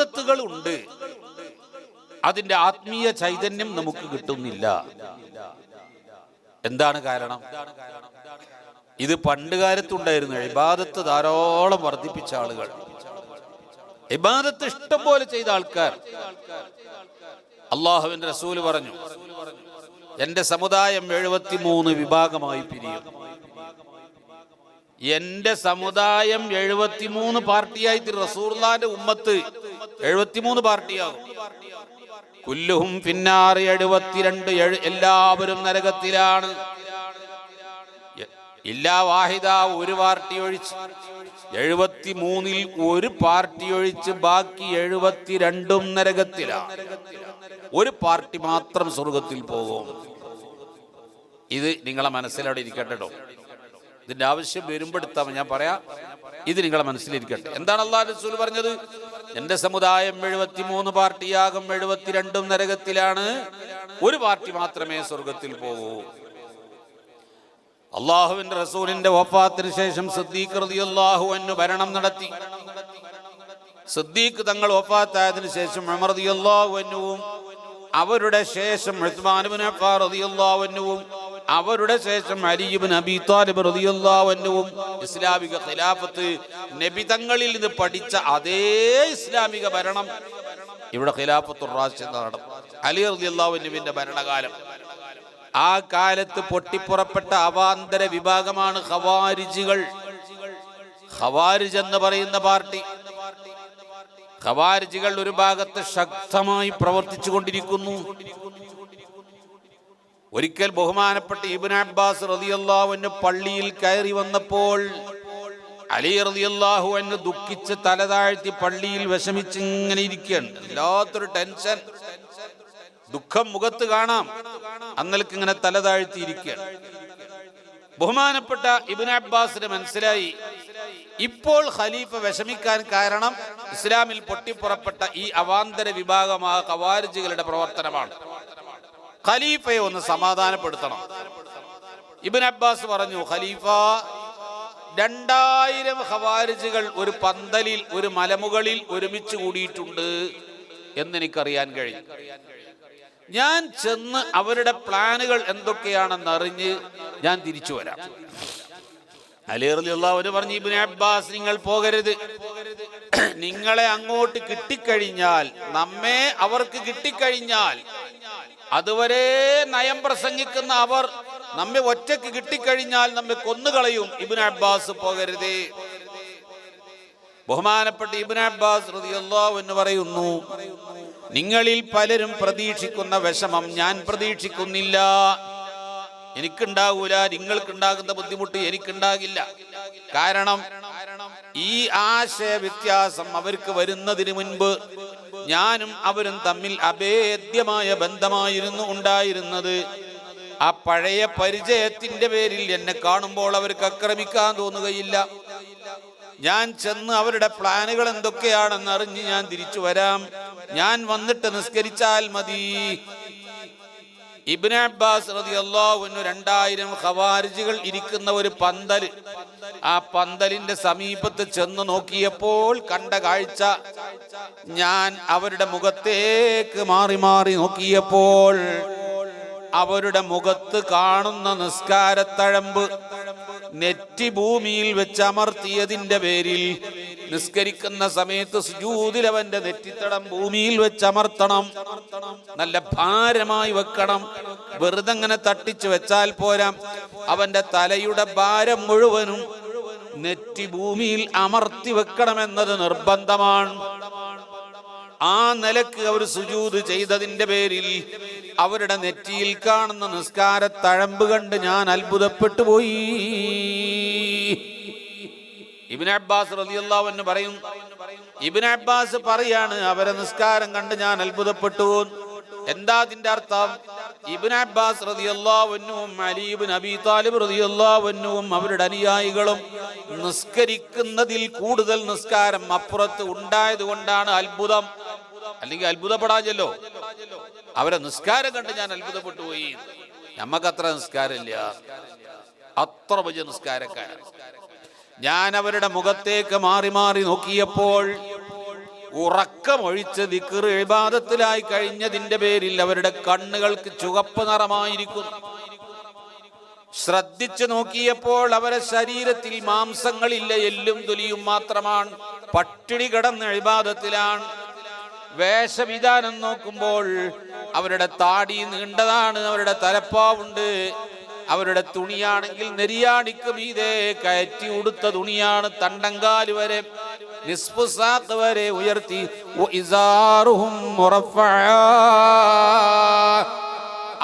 ഇബാദത്തുകൾ ഉണ്ട്, അതിന്റെ ആത്മീയ ചൈതന്യം നമുക്ക് കിട്ടുന്നില്ല. എന്താണ് കാരണം? ഇത് പണ്ട് കാലത്തുണ്ടായിരുന്നു. ഇബാദത്ത് ധാരാളം വർദ്ധിപ്പിച്ച ആളുകൾ, ഇബാദത്ത് ഇഷ്ടം പോലെ ചെയ്ത ആൾക്കാർ. അള്ളാഹുവിന്റെ റസൂല് പറഞ്ഞു, എന്റെ സമുദായം 73 വിഭാഗമായി പിരിയും. എന്റെ സമുദായം 73 പാർട്ടിയായി. റസൂലുള്ളാഹിന്റെ ഉമ്മത്ത് 73 പാർട്ടിയാകും. കുല്ലുഹും ഫിന്നാർ, 72 എല്ലാവരും നരകത്തിലാണ്. ഇല്ലാ വാഹിദ, ഒരു പാർട്ടി ഒഴിച്ച്. 73-ൽ ഒരു പാർട്ടി ഒഴിച്ച് ബാക്കി 72 നരകത്തിലാണ്. ഒരു പാർട്ടി മാത്രം സ്വർഗത്തിൽ പോകും. ഇത് നിങ്ങളെ മനസ്സിലവിടെ ഇരിക്കട്ടോ. ഇതിന്റെ ആവശ്യം വരുമ്പോഴെടുത്താൽ ഞാൻ പറയാം. ഇത് നിങ്ങളെ മനസ്സിലിരിക്കട്ടെ. എന്താണ് അല്ലാഹുവിന്റെ റസൂൽ പറഞ്ഞത്? എന്റെ സമുദായം 73 പാർട്ടിയാകും, 72 നരകത്തിലാണ്, ഒരു പാർട്ടി മാത്രമേ സ്വർഗത്തിൽ പോകൂ. അള്ളാഹുവിന്റെ റസൂലിന്റെ വഫാത്തിന് ശേഷം സിദ്ദീഖ് റളിയല്ലാഹു അൻഹു ഭരണം നടത്തി. സിദ്ദീഖ് തങ്ങൾ വഫാത്തായതിനു ശേഷം ഉമർ റളിയല്ലാഹു അൻഹുവും, അവരുടെ ശേഷം ഉസ്മാൻ ഇബ്നു അഫ്ഫാൻ റളിയല്ലാഹു അൻഹുവും, അവരുടെ ശേഷം അലി ഇബ്നു അബീ ത്വാലിബ് റളിയല്ലാഹു അൻഹുവും ഇസ്ലാമിക ഖിലാഫത്ത്, നബി തങ്ങളിൽ നിന്ന് പഠിച്ച അതേ ഇസ്ലാമിക ഭരണം ഇവിടെ ഖിലാഫത്തുർ റാഷിദ നടന്നു. അലി റളിയല്ലാഹു അൻഹുവിന്റെ ഭരണകാലം. ആ കാലത്ത് പൊട്ടിപ്പുറപ്പെട്ട അവാന്തര വിഭാഗമാണ് ഖവാരിജികൾ. ഖവാരിജ് എന്ന് പറയുന്ന പാർട്ടി. ഖവാരിജികൾ ഒരു ഭാഗത്ത് ശക്തമായി പ്രവർത്തിച്ചു കൊണ്ടിരിക്കുന്നു. ഒരിക്കൽ ബഹുമാനപ്പെട്ട ഇബ്നു അബ്ബാസ് റളിയല്ലാഹു അൻഹു പള്ളിയിൽ കയറി വന്നപ്പോൾ അലി റളിയല്ലാഹു അൻഹു ദുഃഖിച്ച് തലതാഴ്ത്തി പള്ളിയിൽ വിഷമിച്ച് ഇങ്ങനെ ഇരിക്കുകയാണ്. വല്ലാത്തൊരു ടെൻഷൻ, ദുഃഖം മുഖത്ത് കാണാം. അന്നലേക്ക് ഇങ്ങനെ തലതാഴ്ത്തി ഇരിക്കുകയാണ്. ബഹുമാനപ്പെട്ട ഇബ്നു അബ്ബാസിന് മനസ്സിലായി, ഇപ്പോൾ ഖലീഫ വിഷമിക്കാൻ കാരണം ഇസ്ലാമിൽ പൊട്ടിപ്പുറപ്പെട്ട ഈ അവാന്തര വിഭാഗമായ ഖവാരിജികളുടെ പ്രവർത്തനമാണ്. ഖലീഫയെ ഒന്ന് സമാധാനപ്പെടുത്തണം. ഇബ്നു അബ്ബാസ് പറഞ്ഞു, ഖലീഫ, 2000 ഖവാരിജികൾ ഒരു പന്തലിൽ, ഒരു മലമുകളിൽ ഒരുമിച്ച് കൂടിയിട്ടുണ്ട് എന്നെനിക്കറിയാൻ കഴിയും. ഞാൻ ചെന്ന് അവരുടെ പ്ലാനുകൾ എന്തൊക്കെയാണെന്ന് അറിഞ്ഞ് ഞാൻ തിരിച്ചു വരാം. അലി റളിയല്ലാഹു അൻഹു പറഞ്ഞു, ഇബ്നു അബ്ബാസ്, നിങ്ങൾ പോകരുത്. നിങ്ങളെ അങ്ങോട്ട് കിട്ടിക്കഴിഞ്ഞാൽ, നമ്മെ അവർക്ക് കിട്ടിക്കഴിഞ്ഞാൽ, അതുവരെ നയം പ്രസംഗിക്കുന്ന അവർ നമ്മെ ഒറ്റയ്ക്ക് കിട്ടിക്കഴിഞ്ഞാൽ നമ്മെ കൊന്നുകളയും. ഇബ്നു അബ്ബാസ് പോകരുത്. ബഹുമാനപ്പെട്ട ഇബ്നു അബ്ബാസ് റളിയല്ലാഹു അൻഹു പറയുന്നു, നിങ്ങളിൽ പലരും പ്രതീക്ഷിക്കുന്ന വിഷമം ഞാൻ പ്രതീക്ഷിക്കുന്നില്ല. എനിക്കുണ്ടാകൂല. നിങ്ങൾക്കുണ്ടാകുന്ന ബുദ്ധിമുട്ട് എനിക്കുണ്ടാകില്ല. കാരണം ഈ ആശയ വ്യത്യാസം അവർക്ക് വരുന്നതിന് മുൻപ് ഞാനും അവരും തമ്മിൽ അഭേദ്യമായ ബന്ധമായിരുന്നു ഉണ്ടായിരുന്നത്. ആ പഴയ പരിചയത്തിന്റെ പേരിൽ എന്നെ കാണുമ്പോൾ അവർക്ക് ആക്രമിക്കാൻ തോന്നുകയില്ല. ഞാൻ ചെന്ന് അവരുടെ പ്ലാനുകൾ എന്തൊക്കെയാണെന്ന് അറിഞ്ഞ് ഞാൻ തിരിച്ചു വരാം. ഞാൻ വന്നിട്ട് നിസ്കരിച്ചാൽ മതി. ഇബ്നു അബ്ബാസ് റളിയല്ലാഹു അൻഹു 2000 ഖവാരിജികൾ ഇരിക്കുന്ന ഒരു പന്തല്, ആ പന്തലിന്റെ സമീപത്ത് ചെന്ന് നോക്കിയപ്പോൾ കണ്ട കാഴ്ച, ഞാൻ അവരുടെ മുഖത്തേക്ക് മാറി മാറി നോക്കിയപ്പോൾ അവരുടെ മുഖത്ത് കാണുന്ന നിസ്കാരത്തഴമ്പ് നെറ്റി ഭൂമിയിൽ വെച്ച് അമർത്തിയതിന്റെ പേരിൽ നിസ്കരിക്കുന്ന സമയത്ത് സുജൂദിൽ അവന്റെ നെറ്റിത്തടം ഭൂമിയിൽ വെച്ച് അമർത്തണം. നല്ല ഭാരമായി വെക്കണം. വെറുതെ അങ്ങനെ തട്ടിച്ചു വെച്ചാൽ പോരാ. അവന്റെ തലയുടെ ഭാരം മുഴുവനും നെറ്റി ഭൂമിയിൽ അമർത്തി വെക്കണമെന്നത് നിർബന്ധമാണ്. ആ നിലക്ക് അവർ സുജൂദ് ചെയ്തതിന്റെ പേരിൽ അവരുടെ നെറ്റിയിൽ കാണുന്ന നിസ്കാര തഴമ്പ് കണ്ട് ഞാൻ അത്ഭുതപ്പെട്ടു പോയി. ഇബ്നു അബ്ബാസ് റളിയല്ലാഹു അൻഹു പറയും, ഇബ്നു അബ്ബാസ് പറയാണ്, അവരെ നിസ്കാരം കണ്ട് ഞാൻ അത്ഭുതപ്പെട്ടു. എന്താ അതിന്റെ അർത്ഥം? ഇബ്നു അബ്ബാസ് റളിയല്ലാഹു അൻഹുവും അലി ഇബ്നു അബീ ത്വാലിബ് റളിയല്ലാഹു അൻഹുവും അവരുടെ അനുയായികളും നിസ്കരിക്കുന്നതിൽ കൂടുതൽ നിസ്കാരം അപ്പുറത്ത് ഉണ്ടായത് കൊണ്ടാണ് അത്ഭുതം. അല്ലെങ്കിൽ അത്ഭുതപ്പെടാഞ്ഞല്ലോ. അവരെ നിസ്കാരം കണ്ട് ഞാൻ അത്ഭുതപ്പെട്ടു പോയി. നമ്മക്കത്ര നിസ്കാരമില്ല, അത്ര വലിയ നിസ്കാരക്കാരൻ. ഞാൻ അവരുടെ മുഖത്തേക്ക് മാറി മാറി നോക്കിയപ്പോൾ ഉറക്കമൊഴിച്ച് ദിക്ർ ഇബാദത്തിലായി കഴിഞ്ഞതിന്റെ പേരിൽ അവരുടെ കണ്ണുകൾക്ക് ചുവപ്പ് നിറമായിരിക്കുന്നു. ശ്രദ്ധിച്ചു നോക്കിയപ്പോൾ അവരുടെ ശരീരത്തിൽ മാംസങ്ങളില്ല, എല്ലും തൊലിയും മാത്രമാണ്. പട്ടിണി കിടന്ന ഇബാദത്തിലാണ്. വേഷവിധാനം നോക്കുമ്പോൾ അവരുടെ താടി നീണ്ടതാണ്, അവരുടെ തലപ്പാവുണ്ട്. അവരുടെ തുണിയാണെങ്കിൽ നെരിയാണിക്ക് മീതെ കയറ്റി ഉടുത്ത തുണിയാണ്. തണ്ടങ്കാല് വരെ നിസ്ഫു സാഖ് വരെ ഉയർത്തി.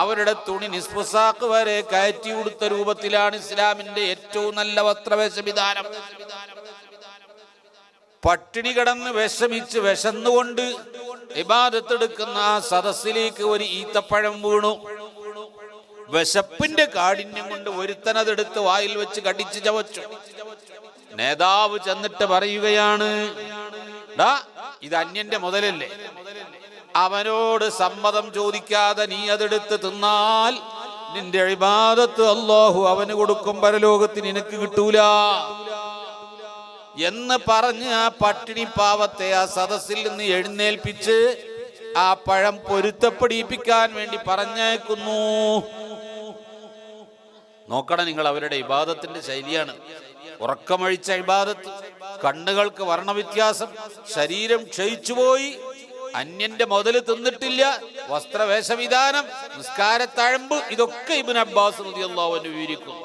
അവരുടെ തുണി നിസ്ഫു സാഖ് വരെ കയറ്റി ഉടുത്ത രൂപത്തിലാണ് ഇസ്ലാമിന്റെ ഏറ്റവും നല്ല വസ്ത്രവേഷവിധാനം. പട്ടിണി കിടന്ന് വിഷമിച്ച് വിശന്നുകൊണ്ട് ഇബാദത്തെടുക്കുന്ന ആ സദസ്സിലേക്ക് ഒരു ഈത്തപ്പഴം വീണു. വിശപ്പിന്റെ കാഠിന്യം കൊണ്ട് ഒരുത്തനതെടുത്ത് വായിൽ വെച്ച് കടിച്ച് ചവച്ചു. നേതാവ് ചെന്നിട്ട് പറയുകയാണ്, ഡാ, ഇത് അന്യന്റെ മുതലല്ലേ, അവനോട് സമ്മതം ചോദിക്കാതെ നീ അതെടുത്ത് തിന്നാൽ നിന്റെ ഇബാദത്ത് അല്ലാഹു അവന് കൊടുക്കും, പരലോകത്ത് നിനക്ക് കിട്ടൂല എന്ന് പറഞ്ഞ് ആ പട്ടിണി പാവത്തെ ആ സദസ്സിൽ നിന്ന് എഴുന്നേൽപ്പിച്ച് ആ പഴം പൊരുത്തപ്പെടിപ്പിക്കാൻ വേണ്ടി പറഞ്ഞേക്കുന്നു. നോക്കണം നിങ്ങൾ, അവരുടെ ഇബാദത്തിന്റെ ശൈലിയാണ്. ഉറക്കമൊഴിച്ച ഇബാദത്ത്, കണ്ണുകൾക്ക് വർണ്ണവ്യത്യാസം, ശരീരം ക്ഷയിച്ചുപോയി, അന്യന്റെ മുതല് തിന്നിട്ടില്ല, വസ്ത്രവേഷവിധാനം, നിസ്കാരത്തഴമ്പ്, ഇതൊക്കെ ഇബ്നു അബ്ബാസ് റളിയല്ലാഹു അൻഹു വിവരിക്കുന്നു.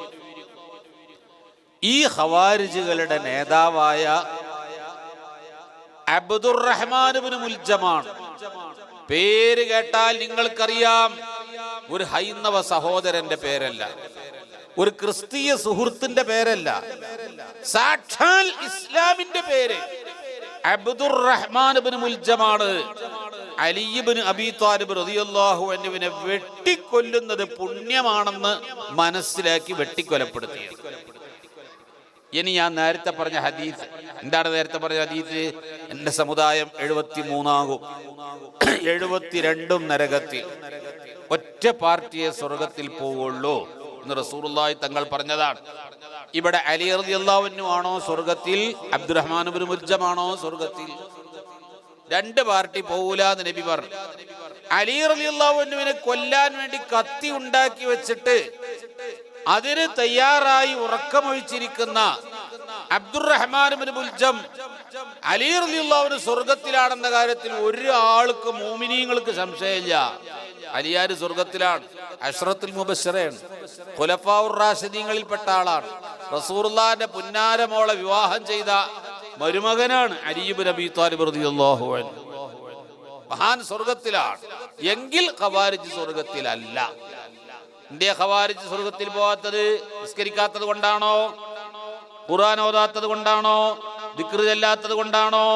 ഈ ഖവാരിജുകളുടെ നേതാവായ അബ്ദുറഹ്മാൻ ഇബ്നു മുൽജമാണ്. പേര് കേട്ടാൽ നിങ്ങൾക്കറിയാം, ഒരു ഹൈന്ദവ സഹോദരന്റെ പേരല്ല, ഒരു ക്രിസ്തീയ സുഹൃത്തിന്റെ പേരല്ല, സാക്ഷാൽ ഇസ്ലാമിന്റെ പേര് അബ്ദുറഹ്മാൻ ഇബ്നു മുൽജമാണ്. അലി ഇബ്നു അബീ ത്വാലിബ് റളിയല്ലാഹു അൻഹുവിനെ വെട്ടിക്കൊല്ലുന്നത് പുണ്യമാണെന്ന് മനസ്സിലാക്കി വെട്ടിക്കൊലപ്പെടുത്തി. ഇനി ഞാൻ നേരത്തെ പറഞ്ഞ ഹദീസ് എന്താണ്? നേരത്തെ പറഞ്ഞ ഹദീസ്, എന്റെ സമുദായം 73 ആകും, 72 നരകത്തിൽ, ഒറ്റ പാർട്ടിയെ സ്വർഗത്തിൽ പോവുള്ളൂ എന്ന് റസൂലുള്ളാഹി തങ്ങൾ പറഞ്ഞതാണ്. ഇവിടെ അലി റളിയല്ലാഹു അൻഹു ആണോ സ്വർഗത്തിൽ, അബ്ദുറഹ്മാൻ ഇബ്നു മുൽജമാണോ സ്വർഗത്തിൽ? രണ്ട് പാർട്ടി പോകൂല എന്ന് നബി പറഞ്ഞു. അലി റളിയല്ലാഹു അൻഹുവിനെ കൊല്ലാൻ വേണ്ടി കത്തി ഉണ്ടാക്കി വെച്ചിട്ട് അതിന് തയ്യാറായി ഉറക്കമൊഴിച്ചിരിക്കുന്ന അബ്ദുറഹ്മാൻ ഇബ്നു മുൽജം അലി റളിയല്ലാഹു അൻഹു സ്വർഗത്തിലാണെന്ന കാര്യത്തിൽ ഒരാൾക്ക് മുഅ്മിനീങ്ങൾക്ക് സംശയമില്ല. അലിയാർ സ്വർഗത്തിലാണ്, അശ്റത്തുൽ മുബശ്ശറയാണ്, ഖുലഫാഉർ റാഷിദീങ്ങളിൽപ്പെട്ട ആളാണ്. റസൂലുള്ളാഹിന്റെ പുന്നാരമോളെ വിവാഹം ചെയ്ത മരുമകനാണ് അലി ഇബ്നു അബീ ത്വാലിബ് റളിയല്ലാഹു അൻഹു. മഹാൻ സ്വർഗത്തിലാണ്. എങ്കിൽ ഖവാരിജ് സ്വർഗത്തിലല്ല. ഇന്ത്യ ഖവാരിജ് സ്വർഗത്തിൽ പോകാത്തത് നിസ്കരിക്കാത്തത് കൊണ്ടാണോ, ഖുർആൻ ഓതാത്തത് കൊണ്ടാണോ, ദിക്ർ ചെല്ലാത്തത് കൊണ്ടാണോ,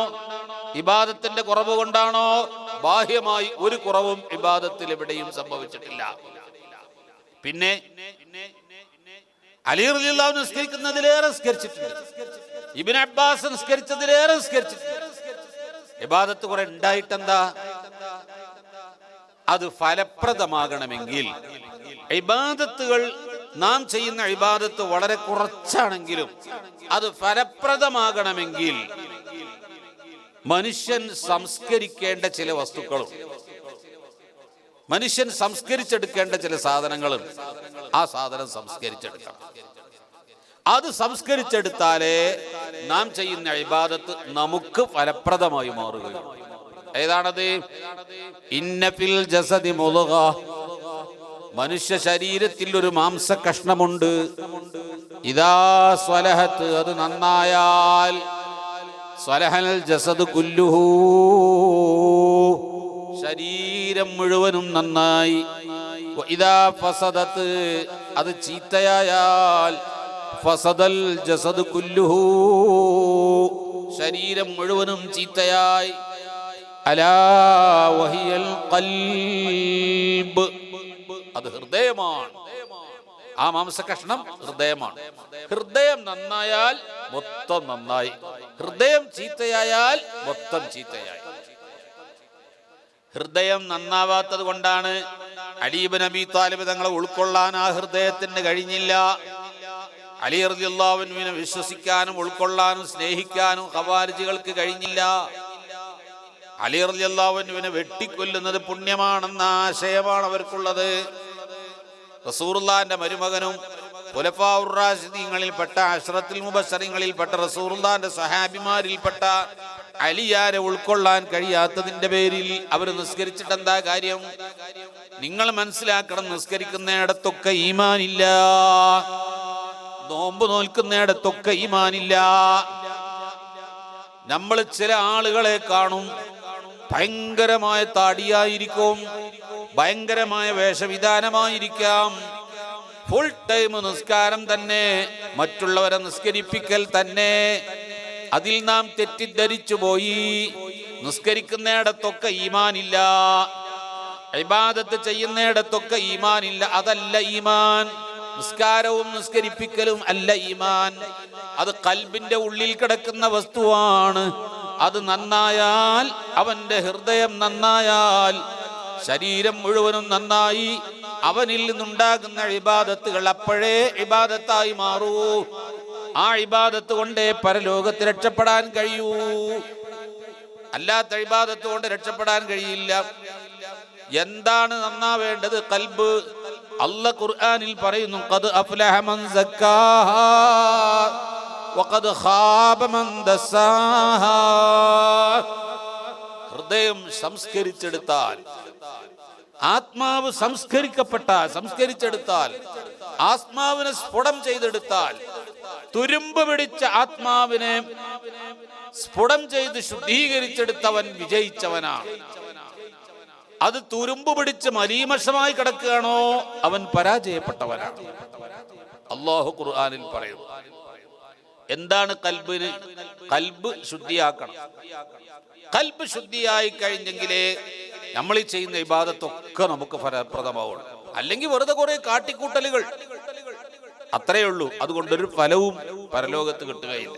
ഇബാദത്തിന്റെ കുറവ് കൊണ്ടാണോ? ബാഹ്യമായി ഒരു കുറവും ഇബാദത്തിൽ എവിടെയും സംഭവിച്ചിട്ടില്ല. പിന്നെ അലി റളിയല്ലാഹു അൻഹു നിസ്കരിക്കുന്നതിലേറെ നിസ്കരിച്ചിട്ടുണ്ട്, ഇബ്നു അബ്ബാസ് നിസ്കരിച്ചതിലേറെ നിസ്കരിച്ചിട്ടുണ്ട്. ഇബാദത്ത് കുറെ ഉണ്ടായിട്ടെന്താ? അത് ഫലപ്രദമാകണമെങ്കിൽ ഇബാദത്തുകൾ, നാം ചെയ്യുന്ന ഇബാദത്ത് വളരെ കുറച്ചാണെങ്കിലും അത് ഫലപ്രദമാകണമെങ്കിൽ മനുഷ്യൻ സംസ്കരിക്കേണ്ട ചില വസ്തുക്കളും മനുഷ്യൻ സംസ്കരിച്ചെടുക്കേണ്ട ചില സാധനങ്ങളും ആ സാധനം സംസ്കരിച്ചെടുക്കണം. അത് സംസ്കരിച്ചെടുത്താലേ നാം ചെയ്യുന്ന ഇബാദത്ത് നമുക്ക് ഫലപ്രദമായി മാറുകയുള്ളൂ. ഏതാണത്? ഇന്ന ഫിൽ ജസദി മുദ്ഗ, മനുഷ്യ ശരീരത്തിൽ ഒരു മാംസ കഷ്ണമുണ്ട്. ഇദാ സ്വലഹത്ത്, അത് നന്നായാൽ, സ്വലഹൽ ജസദ് കുല്ലുഹു, ശരീരം മുഴുവനും നന്നായി. ഇദാ ഫസദത്ത്, അത് ചീത്തയായാൽ, ഫസദൽ ജസദ് കുല്ലുഹു, ശരീരം മുഴുവനും ചീത്തയായി. അലാ വഹിയൽ ഖൽബ്, അത് ഹൃദയമാണ്. ആ മാംസകഷ്ണം ഹൃദയമാണ്. ഹൃദയം നന്നായാൽ മൊത്തം നന്നായി, ഹൃദയം ചീത്തയായാൽ മൊത്തം ചീത്തയായി. ഹൃദയം നന്നാവാത്തത് കൊണ്ടാണ് അലി ഇബ്നു അബീ ത്വാലിബ് തങ്ങളെ ഉൾക്കൊള്ളാൻ ആ ഹൃദയത്തിന് കഴിഞ്ഞില്ല. അലി റളിയല്ലാഹു അൻഹുവിനെ വിശ്വസിക്കാനും ഉൾക്കൊള്ളാനും സ്നേഹിക്കാനും ഖവാരിജികൾക്ക് കഴിഞ്ഞില്ല. അലി റളിയല്ലാഹു അൻഹുവിനെ വെട്ടിക്കൊല്ലുന്നത് പുണ്യമാണെന്ന ആശയമാണ് അവർക്കുള്ളത്. റസൂലുള്ളാഹിന്റെ മരുമകനും ഖുലഫാഉർ റാഷിദീങ്ങളിൽപ്പെട്ട അശ്റത്തുൽ മുബശ്ശരീങ്ങളിൽപ്പെട്ട റസൂലുള്ളാഹിന്റെ സഹാബിമാരിൽപ്പെട്ട അലിയാരെ ഉൾക്കൊള്ളാൻ കഴിയാത്തതിന്റെ പേരിൽ അവർ നിസ്കരിച്ചിട്ട് എന്താ കാര്യം? നിങ്ങൾ മനസ്സിലാക്കണം, നിസ്കരിക്കുന്നിടത്തൊക്കെ ഈമാനില്ല, നോമ്പ് നോൽക്കുന്നിടത്തൊക്കെ ഈമാനില്ല. നമ്മൾ ചില ആളുകളെ കാണും, ഭയങ്കരമായ താടിയായിരിക്കും, ഭയങ്കരമായ വേഷവിധാനമായിരിക്കാം, ഫുൾ ടൈം നിസ്കാരം തന്നെ, മറ്റുള്ളവരെ നിസ്കരിപ്പിക്കൽ തന്നെ. അതിൽ നാം തെറ്റിദ്ധരിച്ചു പോയി. നിസ്കരിക്കുന്നിടത്തൊക്കെ ഈമാനില്ല, ഇബാദത്ത് ചെയ്യുന്നിടത്തൊക്കെ ഈമാനില്ല. അതല്ല ഈമാൻ. നിസ്കാരവും നിസ്കരിപ്പിക്കലും അല്ല ഈമാൻ. അത് ഖൽബിന്റെ ഉള്ളിൽ കിടക്കുന്ന വസ്തുവാണ്. അത് നന്നായാൽ, അവന്റെ ഹൃദയം നന്നായാൽ, ശരീരം മുഴുവനും നന്നായി, അവനിൽ നിന്നുണ്ടാകുന്ന ഇബാദത്തുകൾ അപ്പോഴേ ഇബാദത്തായി മാറൂ. ആ ഇബാദത്ത് കൊണ്ടേ പരലോകത്ത് രക്ഷപ്പെടാൻ കഴിയൂ. അല്ലാത്ത ഇബാദത്ത് കൊണ്ട് രക്ഷപ്പെടാൻ കഴിയില്ല. എന്താണ് നന്നാവേണ്ടത്? ഖൽബ്. അല്ലാഹ് ഖുർആനിൽ പറയുന്നു, ഖദ് അഫ്ലഹ മൻ സക്കാഹാ വഖദ് ഖാബ മൻ ദസ്സാഹാ. ഹൃദയം സംസ്കരിച്ചെടുത്താൽ, ആത്മാവ് സംസ്കരിച്ചെടുത്താൽ, ആത്മാവിനെ സ്ഫുടം ചെയ്തെടുത്താൽ, തുരുമ്പ് പിടിച്ച ആത്മാവിനെ സ്ഫുടം ചെയ്ത് ശുദ്ധീകരിച്ചെടുത്തവൻ വിജയിച്ചവനാണ്. അത് തുരുമ്പ് പിടിച്ച് മലീമഷമായി കിടക്കുകയാണോ, അവൻ പരാജയപ്പെട്ടവനാണ്. അല്ലാഹു ഖുർആനിൽ പറയുന്നു. എന്താണ് ഖൽബിന്? ഖൽബ് ശുദ്ധിയാക്കണം. ഖൽബ് ശുദ്ധിയായി കഴിഞ്ഞെങ്കിലേ നമ്മൾ ഈ ചെയ്യുന്ന ഇബാദത്തൊക്കെ നമുക്ക് ഫലപ്രദമാവുള്ളൂ. അല്ലെങ്കിൽ വെറുതെ കുറെ കാട്ടിക്കൂട്ടലുകൾ, അത്രയേ ഉള്ളൂ. അതുകൊണ്ടൊരു ഫലവും പരലോകത്ത് കിട്ടുകയില്ല.